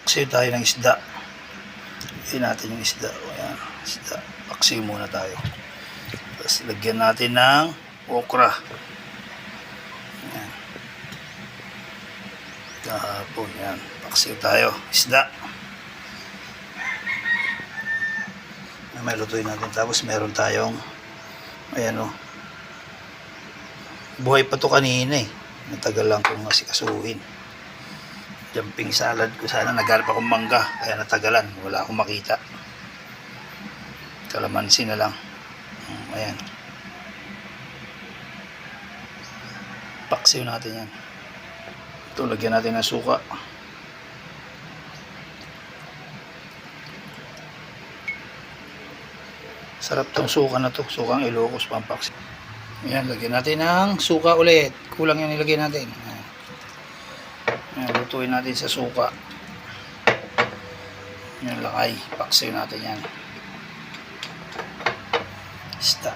Paksiw tayo ng isda. Lagyan natin yung isda. Ayan, isda. Paksiw muna tayo. Tapos lagyan natin ng okra. Ayan. Kahapon. Ayan. Paksiw tayo. Isda. May lutuin natin. Tapos meron tayong ayan o. Buhay pa to kanina eh. Natagal lang kong asikasuhin. Jumping salad ko. Sana naghanap akong mangga. Kaya natagalan. Wala akong makita. Kalamansi na lang. Ayan. Paksiw natin yan. Ito, lagyan natin ng suka. Sarap tong suka na to. Sukang Ilocos, Pampaksiw. Ayan, lagyan natin ng suka ulit. Kulang yan nilagay natin. Ayan, lutuin natin sa suka. Ayan, lakay. Paksiw natin yan. Isda.